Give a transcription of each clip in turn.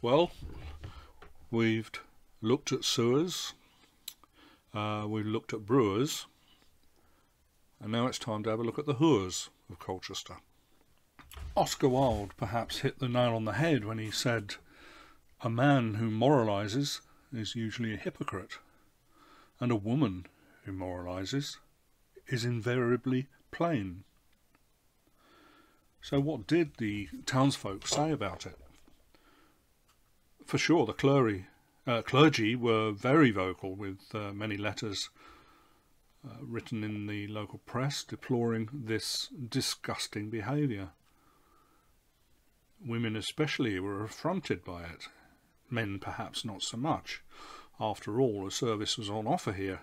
Well, we've looked at sewers, we've looked at brewers, and now it's time to have a look at the whores of Colchester. Oscar Wilde perhaps hit the nail on the head when he said, "A man who moralises is usually a hypocrite, and a woman who moralises is invariably plain." So what did the townsfolk say about it? For sure, the clergy were very vocal, with many letters written in the local press deploring this disgusting behaviour. Women especially were affronted by it, men perhaps not so much. After all, a service was on offer here,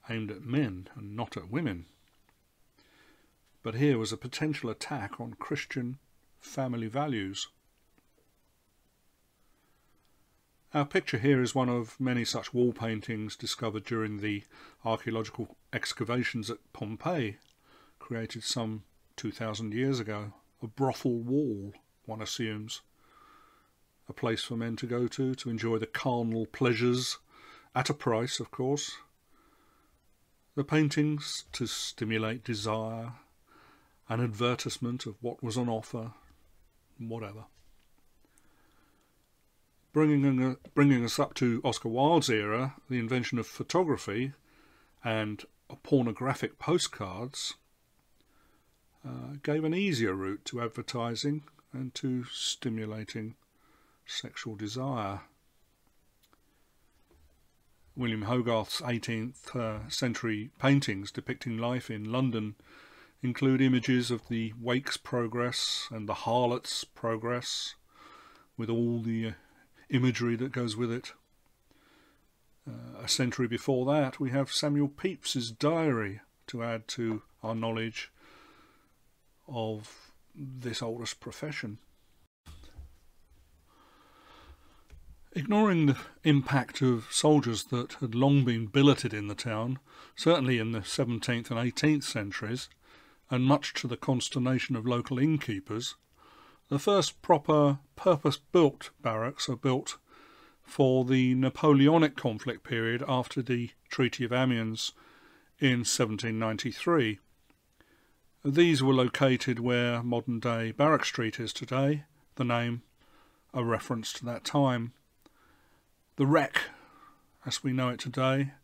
aimed at men and not at women. But here was a potential attack on Christian family values. Our picture here is one of many such wall paintings discovered during the archaeological excavations at Pompeii, created some 2,000 years ago. A brothel wall, one assumes. A place for men to go to enjoy the carnal pleasures, at a price, of course. The paintings to stimulate desire, an advertisement of what was on offer, whatever. Bringing us up to Oscar Wilde's era, the invention of photography and pornographic postcards gave an easier route to advertising and to stimulating sexual desire. William Hogarth's 18th century paintings depicting life in London include images of the Wake's progress and the Harlot's progress, with all the imagery that goes with it. A century before that we have Samuel Pepys's diary to add to our knowledge of this oldest profession. Ignoring the impact of soldiers that had long been billeted in the town, certainly in the 17th and 18th centuries, and much to the consternation of local innkeepers, the first proper purpose-built barracks are built for the Napoleonic conflict period after the Treaty of Amiens in 1793. These were located where modern-day Barrack Street is today, the name a reference to that time. The Wreck, as we know it today,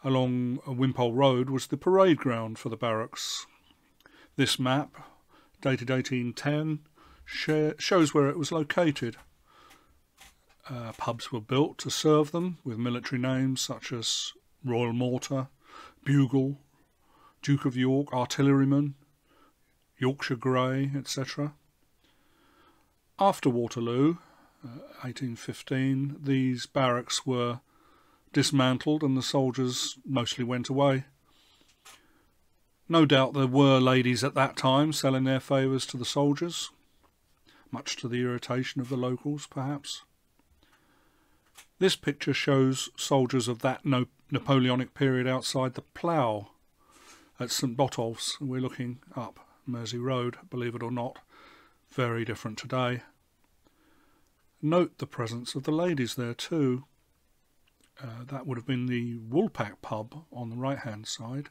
along Wimpole Road, was the parade ground for the barracks. This map, dated 1810, shows where it was located. Pubs were built to serve them, with military names such as Royal Mortar, Bugle, Duke of York, Artilleryman, Yorkshire Grey, etc. After Waterloo, 1815, these barracks were dismantled and the soldiers mostly went away. No doubt there were ladies at that time selling their favours to the soldiers, much to the irritation of the locals, perhaps. This picture shows soldiers of that Napoleonic period outside the Plough at St Botolph's. We're looking up Mersey Road, believe it or not, very different today. Note the presence of the ladies there too. That would have been the Woolpack pub on the right-hand side.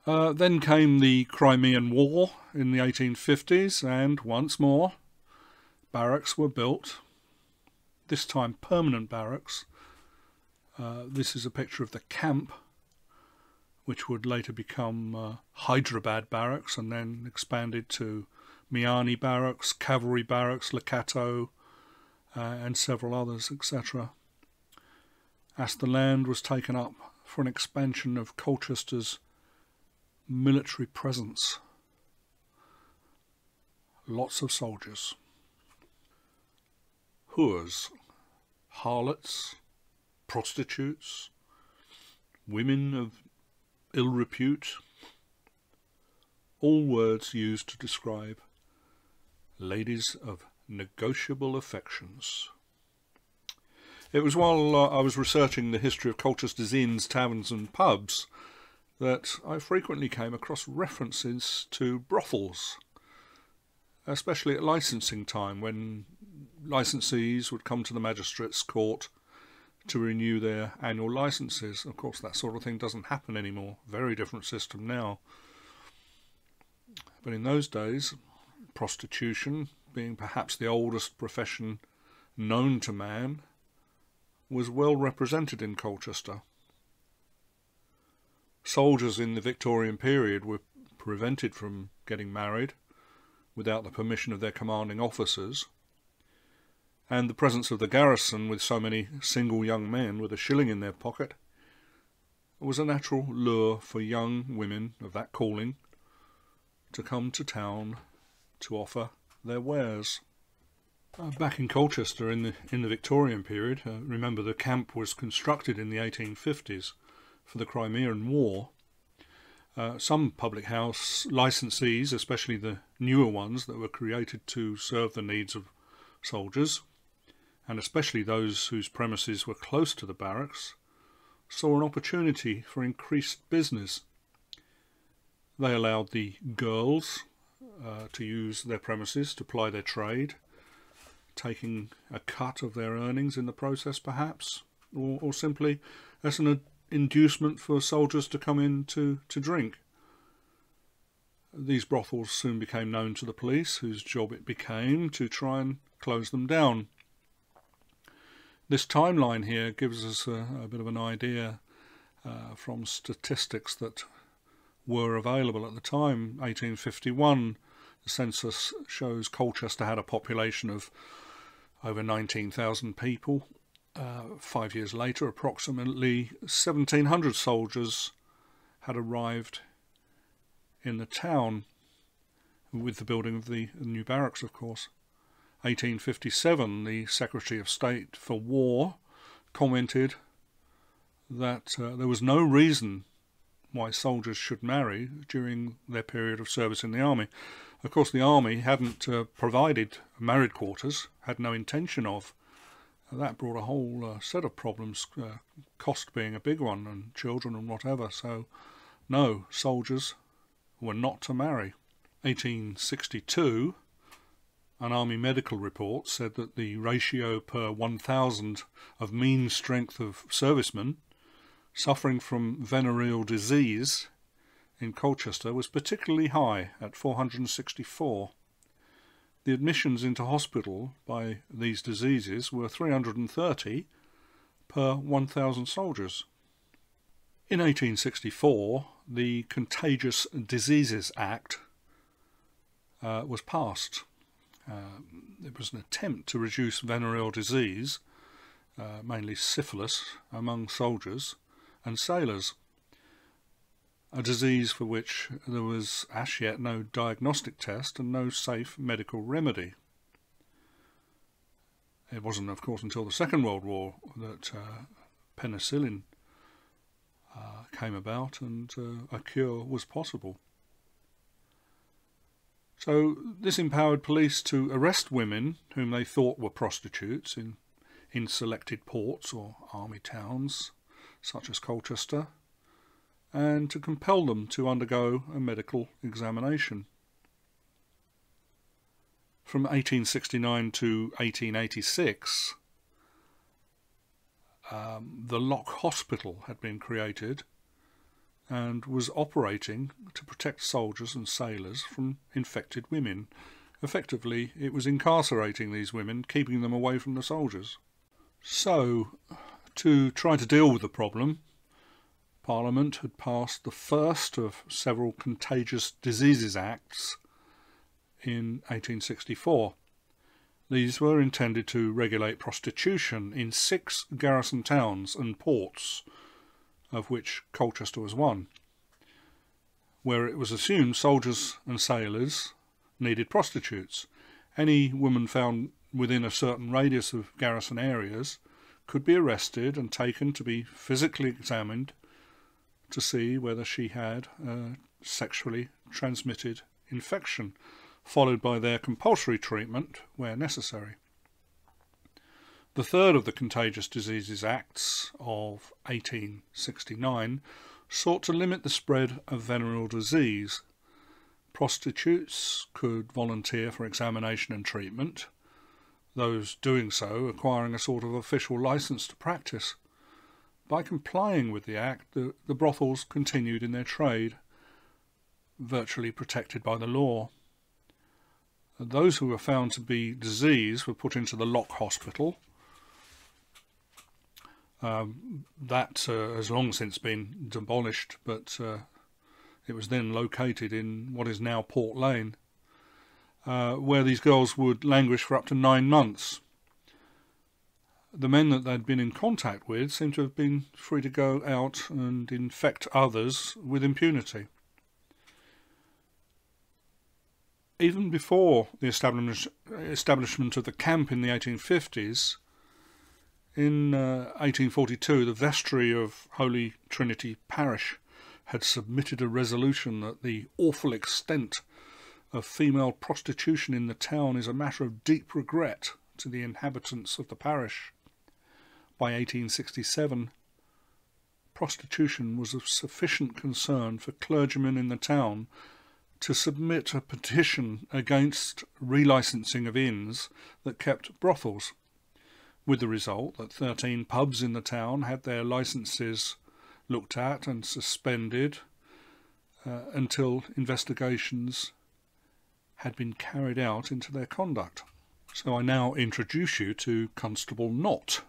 Then came the Crimean War in the 1850s, and once more barracks were built, this time permanent barracks. This is a picture of the camp, which would later become Hyderabad Barracks and then expanded to Miani Barracks, Cavalry Barracks, Lakato, and several others, etc. As the land was taken up for an expansion of Colchester's military presence. Lots of soldiers. Whores, harlots, prostitutes, women of ill repute, all words used to describe ladies of negotiable affections. It was while I was researching the history of Colchester's inns, taverns and pubs that I frequently came across references to brothels. especially at licensing time, when licensees would come to the magistrates' court to renew their annual licenses. Of course, that sort of thing doesn't happen anymore. Very different system now. But in those days, prostitution, being perhaps the oldest profession known to man, was well represented in Colchester. Soldiers in the Victorian period were prevented from getting married without the permission of their commanding officers, and the presence of the garrison with so many single young men with a shilling in their pocket was a natural lure for young women of that calling to come to town to offer their wares. Back in Colchester in the Victorian period, remember the camp was constructed in the 1850s for the Crimean War. Some public house licensees, especially the newer ones that were created to serve the needs of soldiers, and especially those whose premises were close to the barracks, saw an opportunity for increased business. They allowed the girls to use their premises to ply their trade, taking a cut of their earnings in the process perhaps, or simply as an inducement for soldiers to come in to drink. These brothels soon became known to the police, whose job it became to try and close them down. This timeline here gives us a bit of an idea from statistics that were available at the time. 1851, the census shows Colchester had a population of over 19,000 people. 5 years later, approximately 1,700 soldiers had arrived in the town, with the building of the new barracks, of course. 1857, the Secretary of State for War commented that there was no reason why soldiers should marry during their period of service in the army. Of course, the army hadn't provided married quarters, had no intention of. That brought a whole set of problems, cost being a big one, and children and whatever. So, no, soldiers were not to marry. 1862, an army medical report said that the ratio per 1,000 of mean strength of servicemen suffering from venereal disease in Colchester was particularly high at 464. The admissions into hospital by these diseases were 330 per 1,000 soldiers. In 1864, the Contagious Diseases Act was passed. It was an attempt to reduce venereal disease, mainly syphilis, among soldiers and sailors, a disease for which there was as yet no diagnostic test and no safe medical remedy. It wasn't, of course, until the Second World War that penicillin came about and a cure was possible. So this empowered police to arrest women whom they thought were prostitutes in selected ports or army towns, such as Colchester, and to compel them to undergo a medical examination. From 1869 to 1886, the Lock Hospital had been created and was operating to protect soldiers and sailors from infected women. Effectively, it was incarcerating these women, keeping them away from the soldiers. So, to try to deal with the problem, Parliament had passed the first of several Contagious Diseases Acts in 1864. These were intended to regulate prostitution in 6 garrison towns and ports, of which Colchester was one, where it was assumed soldiers and sailors needed prostitutes. Any woman found within a certain radius of garrison areas could be arrested and taken to be physically examined to see whether she had a sexually transmitted infection, followed by their compulsory treatment where necessary. The third of the Contagious Diseases Acts of 1869 sought to limit the spread of venereal disease, Prostitutes could volunteer for examination and treatment, those doing so acquiring a sort of official licence to practice. By complying with the Act, the brothels continued in their trade, virtually protected by the law. Those who were found to be diseased were put into the Lock Hospital. That has long since been demolished, but it was then located in what is now Port Lane, where these girls would languish for up to 9 months. The men that they'd been in contact with seemed to have been free to go out and infect others with impunity. Even before the establishment of the camp in the 1850s, in 1842 the vestry of Holy Trinity Parish had submitted a resolution that the awful extent of female prostitution in the town is a matter of deep regret to the inhabitants of the parish. By 1867, prostitution was of sufficient concern for clergymen in the town to submit a petition against relicensing of inns that kept brothels, with the result that 13 pubs in the town had their licences looked at and suspended until investigations had been carried out into their conduct. So I now introduce you to Constable Knott.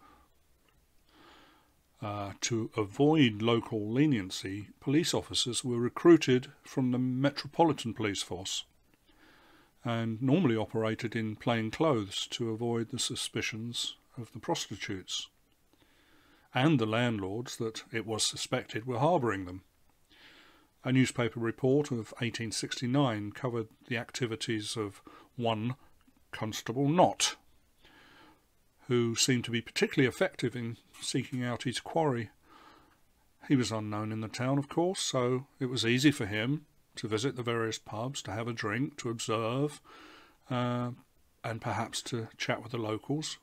To avoid local leniency, police officers were recruited from the Metropolitan Police Force and normally operated in plain clothes to avoid the suspicions of the prostitutes and the landlords that it was suspected were harbouring them. A newspaper report of 1869 covered the activities of one Constable Knott, who seemed to be particularly effective in seeking out his quarry. He was unknown in the town, of course, so it was easy for him to visit the various pubs, to have a drink, to observe, and perhaps to chat with the locals.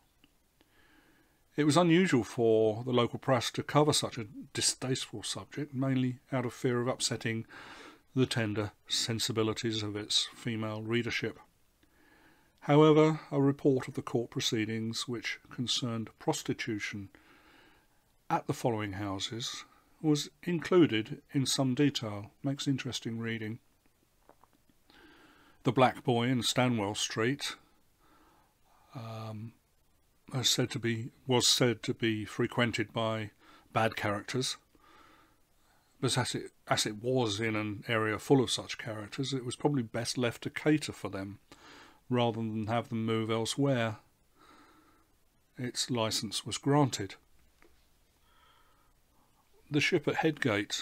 It was unusual for the local press to cover such a distasteful subject, mainly out of fear of upsetting the tender sensibilities of its female readership. However, a report of the court proceedings which concerned prostitution at the following houses was included in some detail. Makes interesting reading. The Black Boy in Stanwell Street was said to be frequented by bad characters, but as it was in an area full of such characters, it was probably best left to cater for them rather than have them move elsewhere. Its licence was granted. The Ship at Headgate,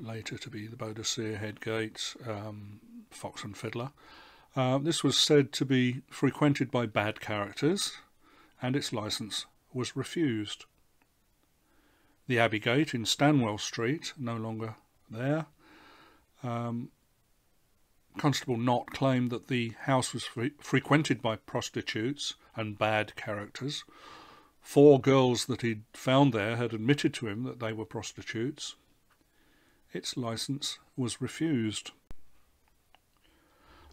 later to be the Boadicea, Headgate, Fox and Fiddler, this was said to be frequented by bad characters, and its licence was refused. The Abbeygate in Stanwell Street, no longer there. Constable Knott claimed that the house was frequented by prostitutes and bad characters. 4 girls that he'd found there had admitted to him that they were prostitutes. Its licence was refused.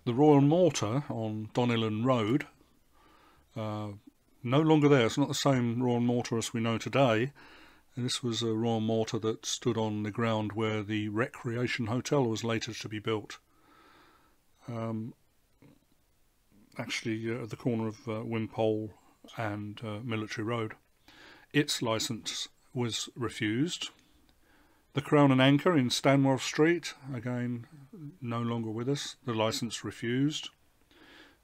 The Royal Mortar on Donnellan Road, no longer there. It's not the same Royal Mortar as we know today. And this was a Royal Mortar that stood on the ground where the Recreation Hotel was later to be built. Actually at the corner of Wimpole and Military Road. Its licence was refused. The Crown and Anchor in Stanwell Street, again no longer with us, the licence refused.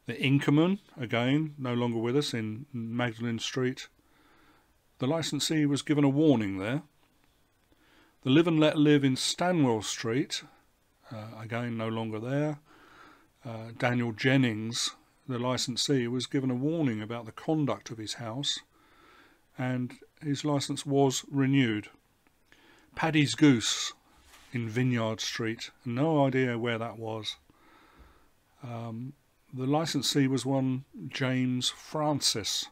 The Inkerman, again no longer with us, in Magdalen Street. The licensee was given a warning there. The Live and Let Live in Stanwell Street, again no longer there. Daniel Jennings, the licensee, was given a warning about the conduct of his house, and his licence was renewed. Paddy's Goose in Vineyard Street, no idea where that was. The licensee was one James Francis.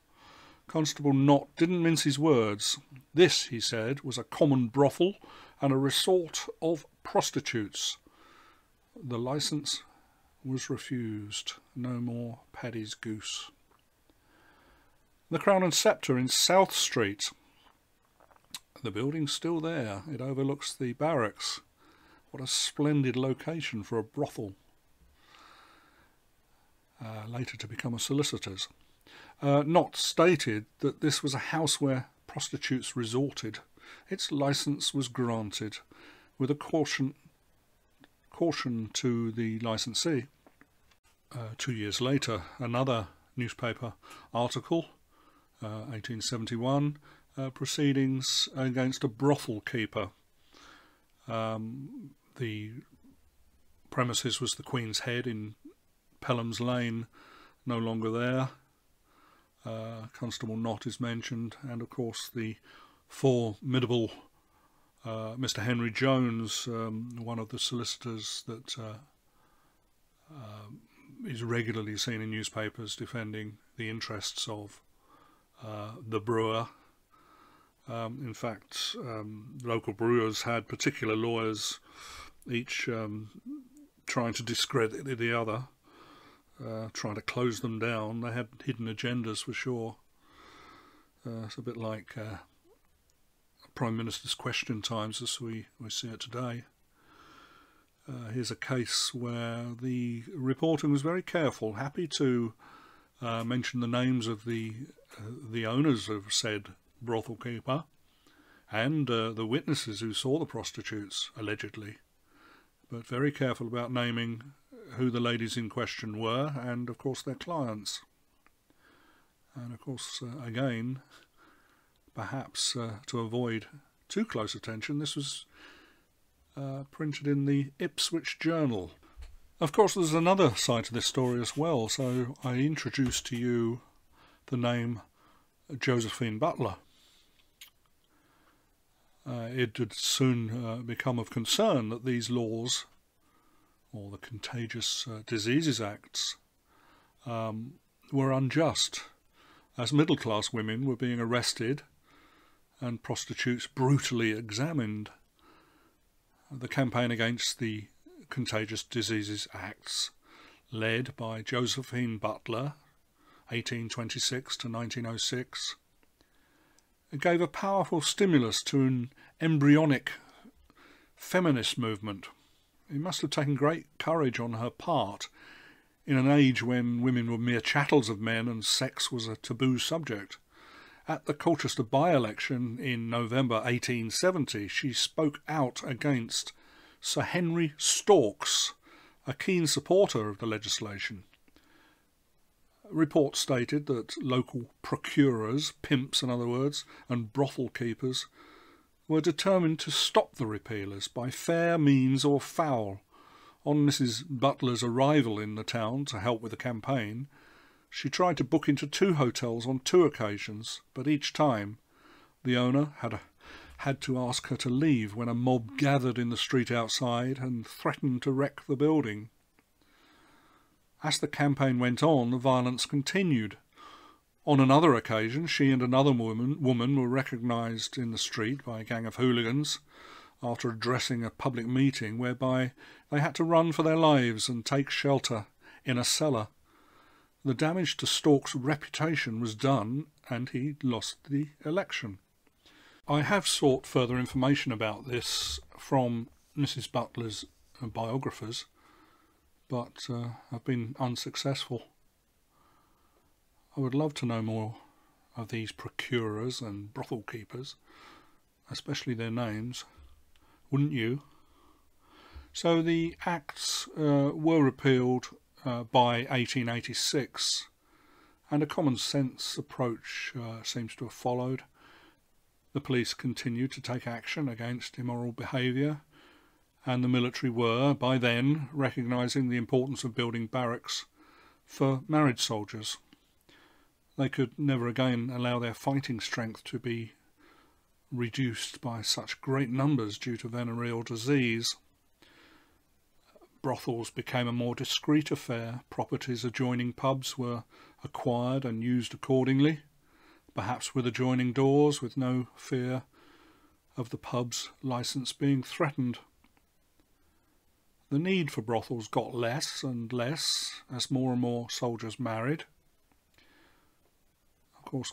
Constable Knott didn't mince his words. This, he said, was a common brothel and a resort of prostitutes. the licence was refused. No more Paddy's Goose. The Crown and Sceptre in South Street. The building's still there. It overlooks the barracks. What a splendid location for a brothel. Later to become a solicitor's. Knott stated that this was a house where prostitutes resorted. Its licence was granted, with a caution to the licensee. 2 years later, another newspaper article, 1871, proceedings against a brothel keeper. The premises was the Queen's Head in Pelham's Lane, no longer there. Constable Knott is mentioned, and of course the formidable Mr. Henry Jones, one of the solicitors that is regularly seen in newspapers defending the interests of the brewer. In fact, local brewers had particular lawyers, each trying to discredit the other, trying to close them down. They had hidden agendas for sure. It's a bit like Prime Minister's question times as we see it today. Here's a case where the reporting was very careful, happy to mention the names of the owners of said brothel keeper and the witnesses who saw the prostitutes, allegedly, but very careful about naming who the ladies in question were and, of course, their clients. And, of course, again, perhaps to avoid too close attention, this was printed in the Ipswich Journal. Of course, there's another side to this story as well, so I introduced to you the name Josephine Butler. It had soon become of concern that these laws, or the Contagious Diseases Acts, were unjust, as middle-class women were being arrested and prostitutes brutally examined. The campaign against the Contagious Diseases Acts, led by Josephine Butler, 1826 to 1906, gave a powerful stimulus to an embryonic feminist movement. It must have taken great courage on her part in an age when women were mere chattels of men and sex was a taboo subject. At the Colchester by-election in November 1870, she spoke out against Sir Henry Storks, a keen supporter of the legislation. Reports stated that local procurers, pimps in other words, and brothel keepers were determined to stop the repealers by fair means or foul. On Mrs. Butler's arrival in the town to help with the campaign, she tried to book into 2 hotels on 2 occasions, but each time the owner had to ask her to leave when a mob gathered in the street outside and threatened to wreck the building. As the campaign went on, the violence continued. On another occasion, she and another woman were recognised in the street by a gang of hooligans after addressing a public meeting whereby they had to run for their lives and take shelter in a cellar. The damage to Stork's reputation was done and he lost the election. I have sought further information about this from Mrs. Butler's biographers, but have been unsuccessful. I would love to know more of these procurers and brothel keepers, especially their names. Wouldn't you? So the acts were repealed by 1886, and a common sense approach seems to have followed. The police continued to take action against immoral behaviour, and the military were, by then, recognising the importance of building barracks for married soldiers. They could never again allow their fighting strength to be reduced by such great numbers due to venereal disease. Brothels became a more discreet affair. Properties adjoining pubs were acquired and used accordingly, perhaps with adjoining doors, with no fear of the pub's licence being threatened. The need for brothels got less and less as more and more soldiers married. Of course,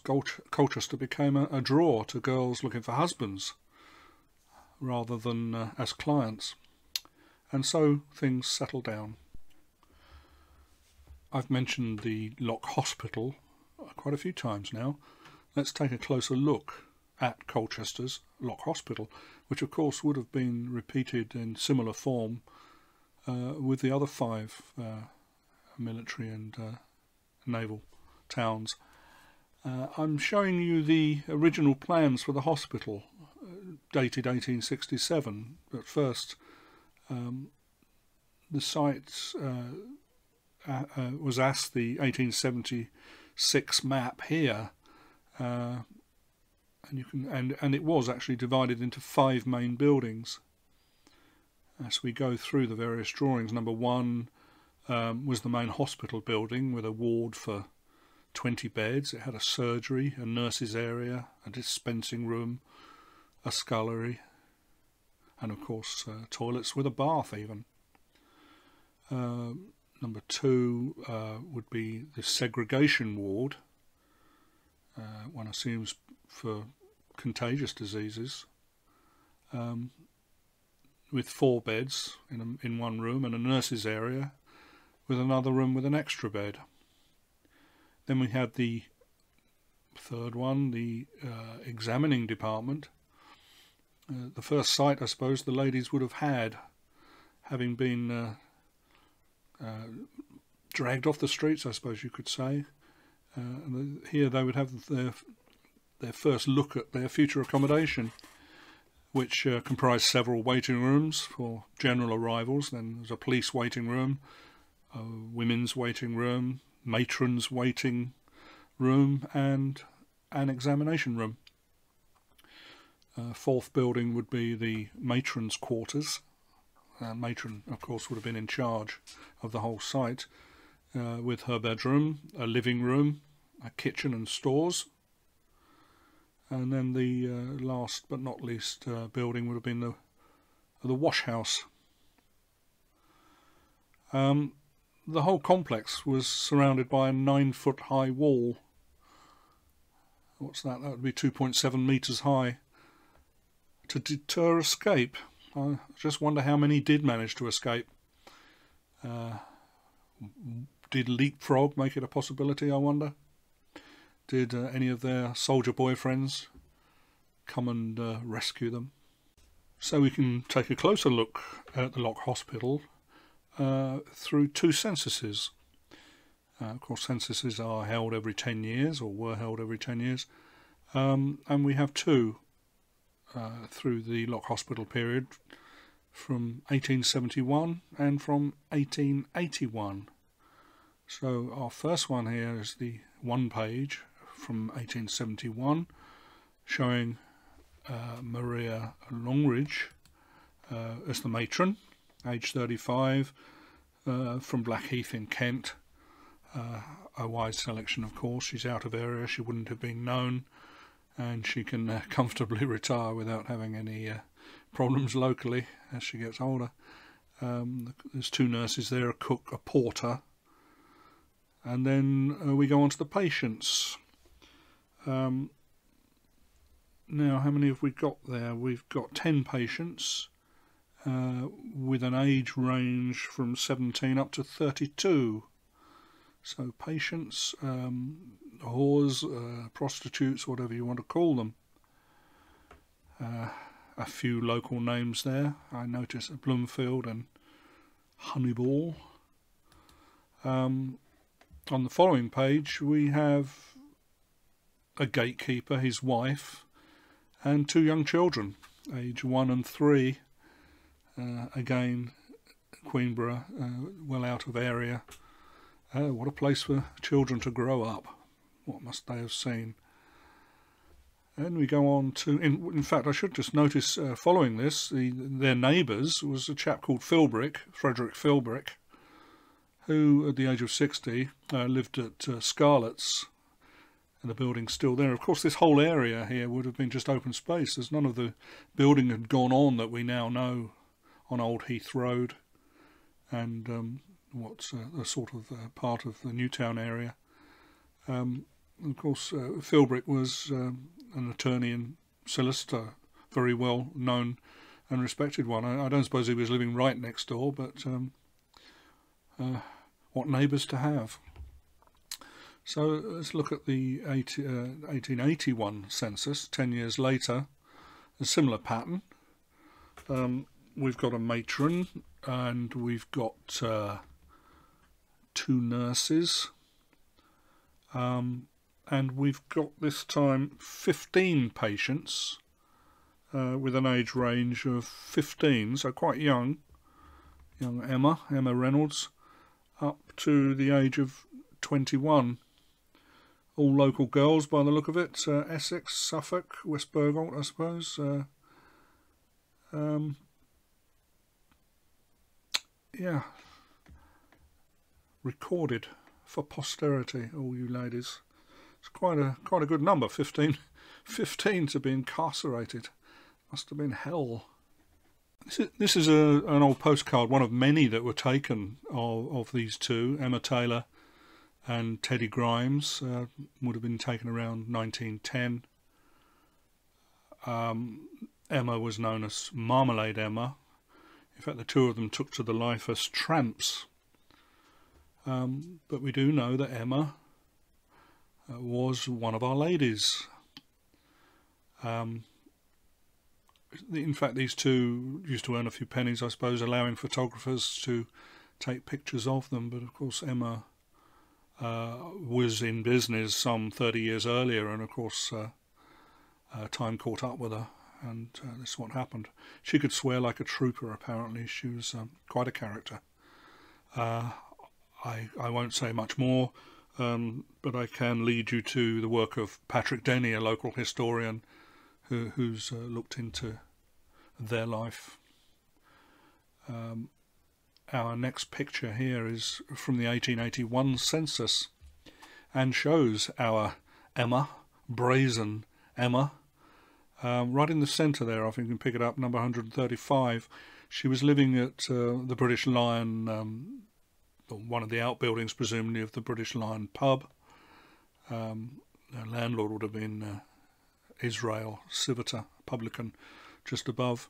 Colchester became a draw to girls looking for husbands rather than as clients, and so things settled down. I've mentioned the Lock Hospital quite a few times now. Let's take a closer look at Colchester's Lock Hospital, which of course would have been repeated in similar form with the other 5 military and naval towns. I'm showing you the original plans for the hospital, dated 1867. But first, the site was asked the 1876 map here, and it was actually divided into 5 main buildings. As we go through the various drawings, number 1 was the main hospital building with a ward for 20 beds. It had a surgery, a nurse's area, a dispensing room, a scullery, and of course toilets with a bath even. Number 2 would be the segregation ward, one assumes for contagious diseases, with 4 beds in one room, and a nurse's area with another room with an extra bed. Then we had the 3rd one, the examining department. The first sight, I suppose, the ladies would have had, having been dragged off the streets, I suppose you could say. Here they would have their first look at their future accommodation, which comprised several waiting rooms for general arrivals. Then there's a police waiting room, a women's waiting room, matron's waiting room, and an examination room. 4th building would be the matron's quarters. Matron, of course, would have been in charge of the whole site, with her bedroom, a living room, a kitchen and stores. And then the last but not least building would have been the wash house. The whole complex was surrounded by a 9-foot high wall. What's that? That would be 2.7 metres high. To deter escape. I just wonder how many did manage to escape. Did leapfrog make it a possibility, I wonder? Did any of their soldier boyfriends come and rescue them? So we can take a closer look at the Lock Hospital through 2 censuses. Of course, censuses are held every 10 years, or were held every 10 years. And we have 2 through the Lock Hospital period, from 1871 and from 1881. So our first one here is the 1 page from 1871, showing Maria Longridge as the matron, age 35, from Blackheath in Kent. A wise selection, of course. She's out of area, she wouldn't have been known, and she can comfortably retire without having any problems locally as she gets older. There's 2 nurses there, a cook, a porter, and then we go on to the patients. Now, how many have we got there? We've got 10 patients with an age range from 17 up to 32. So patients, whores, prostitutes, whatever you want to call them. A few local names there. I notice Bloomfield and Honeyball. On the following page we have a gatekeeper, his wife, and 2 young children, age 1 and 3. Again, Queenborough, well out of area. What a place for children to grow up. What must they have seen? And we go on to, in fact, I should just notice, following this, their neighbours was a chap called Frederick Philbrick, who at the age of 60 lived at Scarlett's, and the building's still there. Of course, this whole area here would have been just open space. There's none of the building had gone on that we now know on Old Heath Road and what's a sort of part of the Newtown area. Of course, Philbrick was an attorney and solicitor, very well known and respected one. I don't suppose he was living right next door, but what neighbours to have. So let's look at the 1881 census, 10 years later, a similar pattern. We've got a matron, and we've got 2 nurses, and we've got this time 15 patients with an age range of 15, so quite young Emma Reynolds, up to the age of 21. All local girls by the look of it, Essex, Suffolk, West Burgolt, I suppose. Yeah, recorded for posterity, all you ladies. It's quite a good number, 15 to be incarcerated. Must have been hell. This is an old postcard, one of many that were taken of these two, Emma Taylor and Teddy Grimes. Would have been taken around 1910. Emma was known as Marmalade Emma. In fact, the two of them took to the life as tramps. But we do know that Emma was one of our ladies. In fact, these two used to earn a few pennies, I suppose, allowing photographers to take pictures of them. But of course, Emma was in business some 30 years earlier, and of course time caught up with her, and this is what happened. She could swear like a trooper, apparently. She was quite a character. I won't say much more, but I can lead you to the work of Patrick Denny, a local historian who's looked into their life. Our next picture here is from the 1881 census and shows our Emma, brazen Emma, right in the centre there. I think you can pick it up, number 135. She was living at the British Lion, one of the outbuildings presumably of the British Lion pub. Her landlord would have been Israel Civita, publican, just above.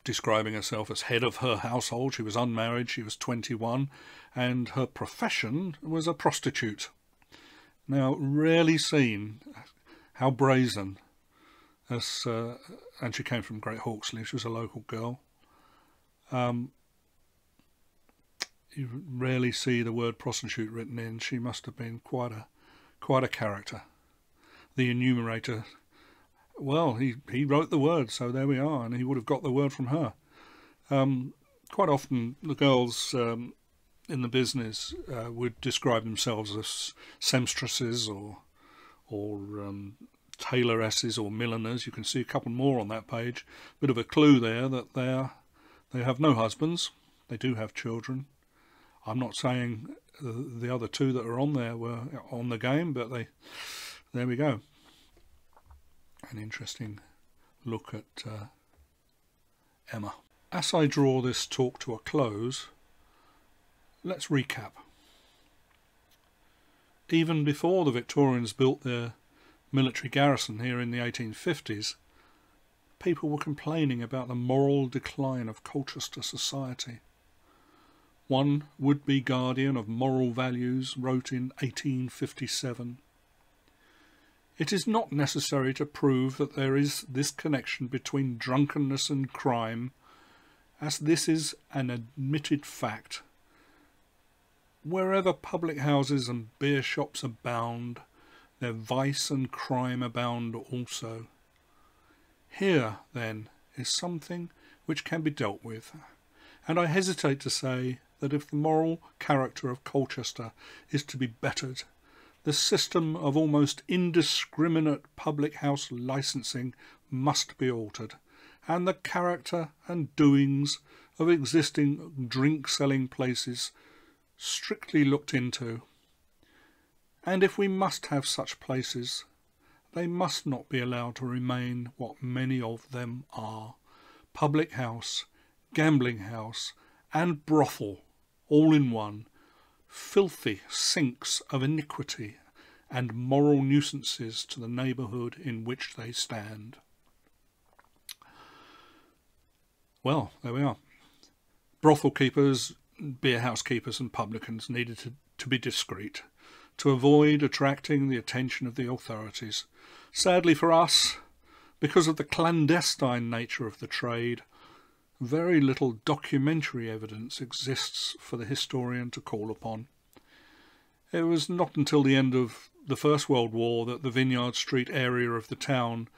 Describing herself as head of her household. She was unmarried, she was 21, and her profession was a prostitute. Now, rarely seen. How brazen. And she came from Great Hawksley. She was a local girl. You rarely see the word prostitute written in. She must have been quite a character. The enumerator, well, he wrote the word, so there we are, and he would have got the word from her. Quite often the girls in the business would describe themselves as seamstresses or tailoresses or milliners. You can see a couple more on that page. Bit of a clue there that they have no husbands. They do have children. I'm not saying the other two that are on there were on the game, but there we go. An interesting look at Emma. As I draw this talk to a close, let's recap. Even before the Victorians built their military garrison here in the 1850s, people were complaining about the moral decline of Colchester society. One would-be guardian of moral values wrote in 1857, "It is not necessary to prove that there is this connection between drunkenness and crime, as this is an admitted fact. Wherever public houses and beer shops abound, their vice and crime abound also. Here, then, is something which can be dealt with, and I hesitate to say that if the moral character of Colchester is to be bettered, the system of almost indiscriminate public house licensing must be altered, and the character and doings of existing drink-selling places strictly looked into. And if we must have such places, they must not be allowed to remain what many of them are: public house, gambling house, and brothel, all in one, filthy sinks of iniquity and moral nuisances to the neighbourhood in which they stand. Well, there we are. Brothel keepers, beer house keepers and publicans needed to be discreet, to avoid attracting the attention of the authorities. Sadly for us, because of the clandestine nature of the trade, very little documentary evidence exists for the historian to call upon. It was not until the end of the First World War that the Vineyard Street area of the town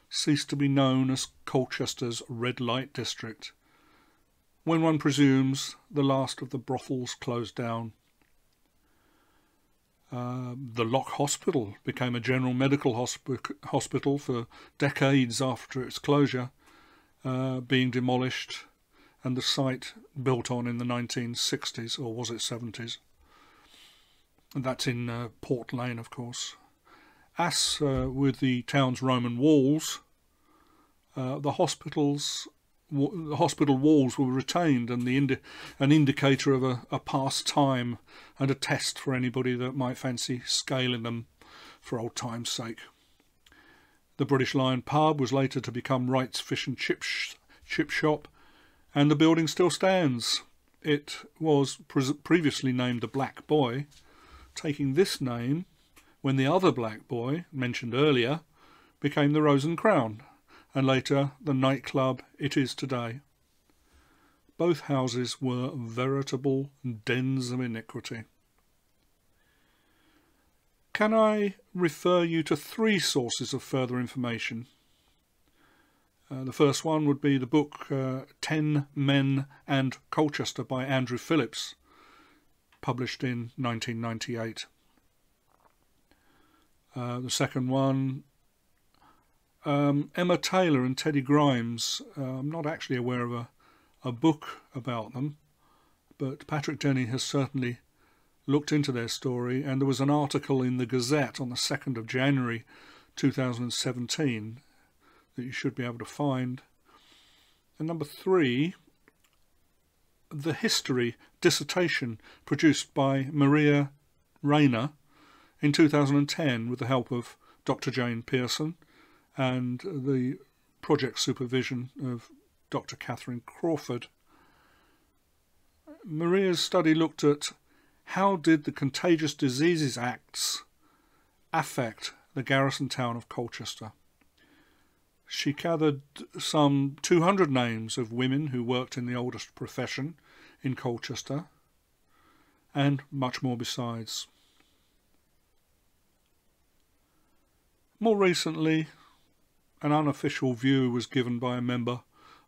ceased to be known as Colchester's red light district, when one presumes the last of the brothels closed down. The Lock Hospital became a general medical hospital for decades after its closure, being demolished, and the site built on in the 1960s, or was it 70s? And that's in Port Lane, of course. As with the town's Roman walls, the hospital walls were retained, and an indicator of a past time and a test for anybody that might fancy scaling them for old time's sake. The British Lion pub was later to become Wright's Fish and Chip Shop, and the building still stands. It was previously named the Black Boy, taking this name when the other Black Boy, mentioned earlier, became the Rose and Crown, and later the nightclub it is today. Both houses were veritable dens of iniquity. Can I refer you to 3 sources of further information? The first one would be the book 10 Men and Colchester by Andrew Phillips, published in 1998. The second one, Emma Taylor and Teddy Grimes. I'm not actually aware of a book about them, but Patrick Denny has certainly looked into their story, and there was an article in the Gazette on the 2nd of January 2017 that you should be able to find. And number 3, the history dissertation produced by Maria Rayner in 2010 with the help of Dr. Jane Pearson and the project supervision of Dr. Catherine Crawford. Maria's study looked at how did the Contagious Diseases Acts affect the garrison town of Colchester. She gathered some 200 names of women who worked in the oldest profession in Colchester, and much more besides. More recently, an unofficial view was given by a member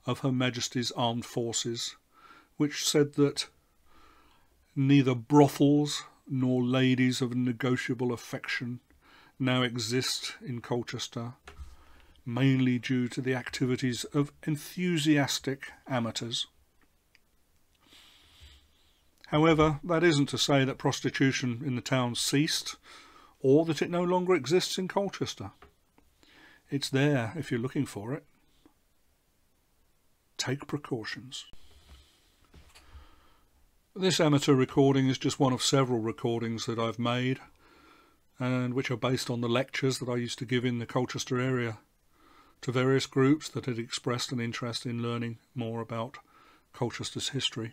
of Her Majesty's Armed Forces, which said that neither brothels nor ladies of negotiable affection now exist in Colchester, mainly due to the activities of enthusiastic amateurs. However, that isn't to say that prostitution in the town ceased, or that it no longer exists in Colchester. It's there if you're looking for it. Take precautions. This amateur recording is just one of several recordings that I've made, and which are based on the lectures that I used to give in the Colchester area to various groups that had expressed an interest in learning more about Colchester's history.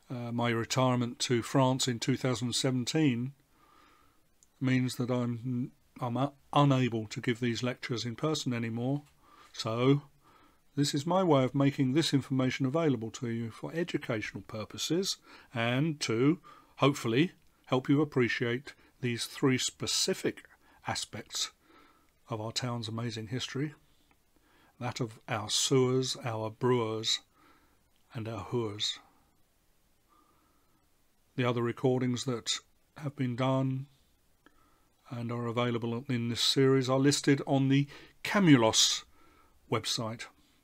My retirement to France in 2017 means that I'm unable to give these lectures in person anymore, so this is my way of making this information available to you for educational purposes and to, hopefully, help you appreciate these 3 specific aspects of our town's amazing history: that of our sewers, our brewers, and our whores. The other recordings that have been done and are available in this series are listed on the Camulos website,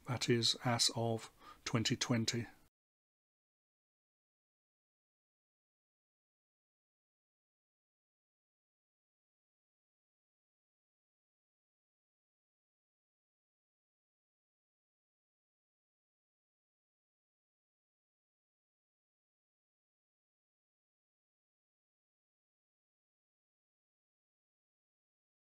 that is, as of 2020.